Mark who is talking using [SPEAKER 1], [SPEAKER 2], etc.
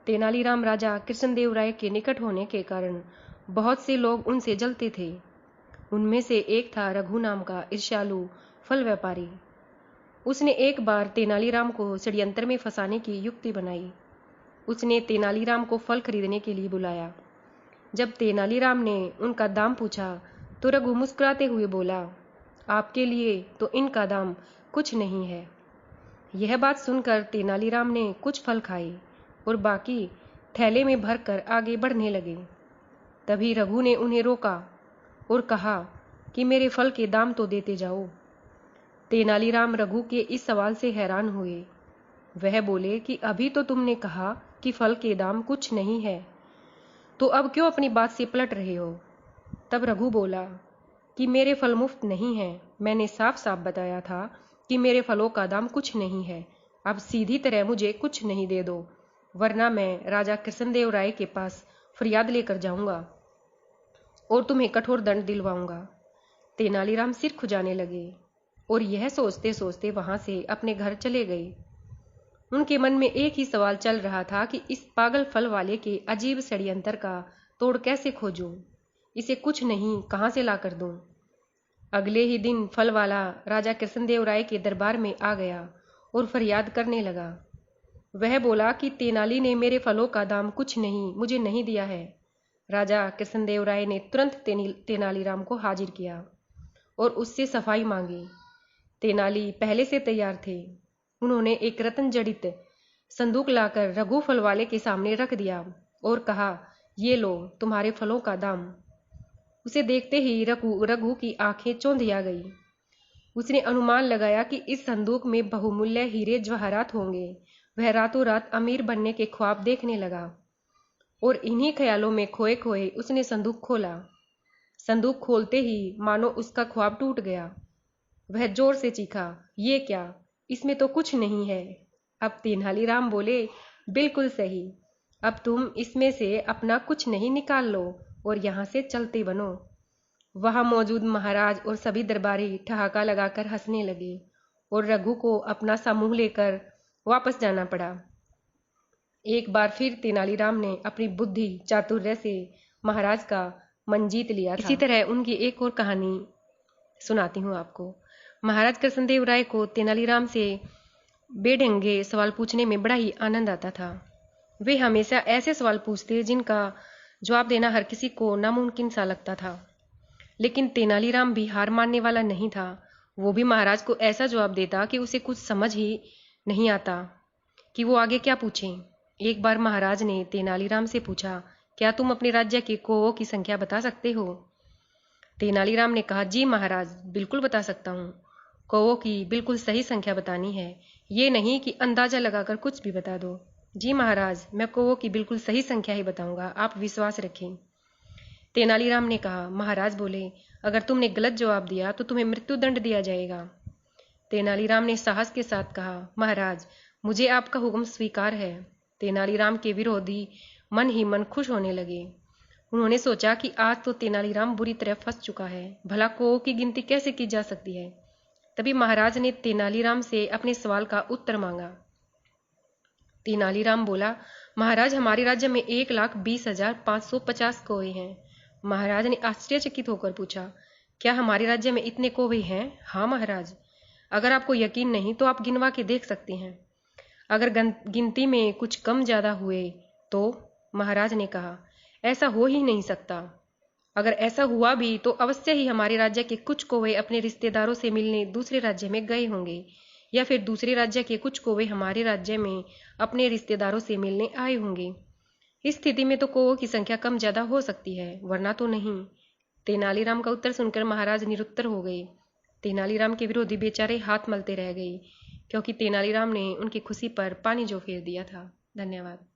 [SPEAKER 1] तेनालीराम राजा कृष्णदेव राय के निकट होने के कारण बहुत से लोग उनसे जलते थे। उनमें से एक था रघु नाम का ईर्ष्यालु फल व्यापारी। उसने एक बार तेनालीराम को षड्यंत्र में फंसाने की युक्ति बनाई। उसने तेनालीराम को फल खरीदने के लिए बुलाया। जब तेनालीराम ने उनका दाम पूछा तो रघु मुस्कुराते हुए बोला, आपके लिए तो इनका दाम कुछ नहीं है। यह बात सुनकर तेनालीराम ने कुछ फल खाए और बाकी थैले में भरकर आगे बढ़ने लगे। तभी रघु ने उन्हें रोका और कहा कि मेरे फल के दाम तो देते जाओ। तेनालीराम रघु के इस सवाल से हैरान हुए। वह बोले कि अभी तो तुमने कहा कि फल के दाम कुछ नहीं है, तो अब क्यों अपनी बात से पलट रहे हो? तब रघु बोला कि मेरे फल मुफ्त नहीं हैं। मैंने साफ साफ बताया था कि मेरे फलों का दाम कुछ नहीं है। अब सीधी तरह मुझे कुछ नहीं दे दो, वरना मैं राजा कृष्णदेव राय के पास फरियाद लेकर जाऊंगा और तुम्हें कठोर दंड दिलवाऊंगा। तेनालीराम सिर खुजाने लगे और यह सोचते सोचते वहां से अपने घर चले गए। उनके मन में एक ही सवाल चल रहा था कि इस पागल फल वाले के अजीब षड्यंत्र का तोड़ कैसे खोजूं, इसे कुछ नहीं कहां से ला कर दूं। अगले ही दिन फल वाला राजा कृष्णदेव राय के दरबार में आ गया और फरियाद करने लगा। वह बोला कि तेनाली ने मेरे फलों का दाम कुछ नहीं मुझे नहीं दिया है। राजा कृष्णदेव राय ने तुरंत तेनालीराम को हाजिर किया और उससे सफाई मांगी। तेनाली पहले से तैयार थे। उन्होंने एक रत्न जड़ित संदूक लाकर रघु फल वाले के सामने रख दिया और कहा, ये लो तुम्हारे फलों का दाम। उसे देखते ही रघु की आंखें चौंधिया गई। उसने अनुमान लगाया कि इस संदूक में बहुमूल्य हीरे जवाहरात होंगे। वह रातों रात अमीर बनने के ख्वाब देखने लगा और इन्हीं ख्यालों में खोए खोए उसने संदूक खोला। संदूक खोलते ही मानो उसका ख्वाब टूट गया। वह जोर से चीखा, ये क्या, इसमें तो कुछ नहीं है। अब तेनालीराम बोले, बिल्कुल सही, अब तुम इसमें से अपना कुछ नहीं निकाल लो और यहाँ से चलते बनो। वहां मौजूद महाराज और सभी दरबारी ठहाका लगाकर हंसने लगे और रघु को अपना समूह लेकर वापस जाना पड़ा। एक बार फिर तेनालीराम ने अपनी बुद्धि चातुर्य से महाराज का मन जीत लिया था। इसी तरह उनकी एक और कहानी सुनाती हूँ आपको। महाराज कृष्णदेव राय को तेनालीराम से बेढंगे सवाल पूछने में बड़ा ही आनंद आता था। वे हमेशा ऐसे सवाल पूछते जिनका जवाब देना हर किसी को नामुमकिन सा लगता था। लेकिन तेनालीराम भी हार मानने वाला नहीं था। वो भी महाराज को ऐसा जवाब देता कि उसे कुछ समझ ही नहीं आता कि वो आगे क्या पूछें। एक बार महाराज ने तेनालीराम से पूछा, क्या तुम अपने राज्य के कौओं की संख्या बता सकते हो? तेनालीराम ने कहा, जी महाराज, बिल्कुल बता सकता हूँ। कौओं की बिल्कुल सही संख्या बतानी है, ये नहीं कि अंदाजा लगाकर कुछ भी बता दो। जी महाराज, मैं कौओं की बिल्कुल सही संख्या ही बताऊंगा, आप विश्वास रखें। तेनालीराम ने कहा। महाराज बोले, अगर तुमने गलत जवाब दिया तो तुम्हें मृत्यु दंड दिया जाएगा। तेनालीराम ने साहस के साथ कहा, महाराज, मुझे आपका हुक्म स्वीकार है। तेनालीराम के विरोधी मन ही मन खुश होने लगे। उन्होंने सोचा कि आज तो तेनालीराम बुरी तरह फंस चुका है, भला कौओं की गिनती कैसे की जा सकती है। तभी महाराज ने तेनालीराम से अपने सवाल का उत्तर मांगा। तेनालीराम बोला, महाराज, हमारे राज्य में 1,20,550 कौवे हैं। महाराज ने आश्चर्यचकित होकर पूछा, क्या हमारे राज्य में इतने कौवे हैं? हाँ महाराज, अगर आपको यकीन नहीं तो आप गिनवा के देख सकते हैं। अगर गिनती में कुछ कम ज्यादा हुए तो? महाराज ने कहा, ऐसा हो ही नहीं सकता। अगर ऐसा हुआ भी तो अवश्य ही हमारे राज्य के कुछ कौवे अपने रिश्तेदारों से मिलने दूसरे राज्य में गए होंगे, या फिर दूसरे राज्य के कुछ कौवे हमारे राज्य में अपने रिश्तेदारों से मिलने आए होंगे। इस स्थिति में तो कौवों की संख्या कम ज्यादा हो सकती है, वरना तो नहीं। तेनालीराम का उत्तर सुनकर महाराज निरुत्तर हो गए। तेनालीराम के विरोधी बेचारे हाथ मलते रह गए, क्योंकि तेनालीराम ने उनकी खुशी पर पानी जो फेर दिया था। धन्यवाद।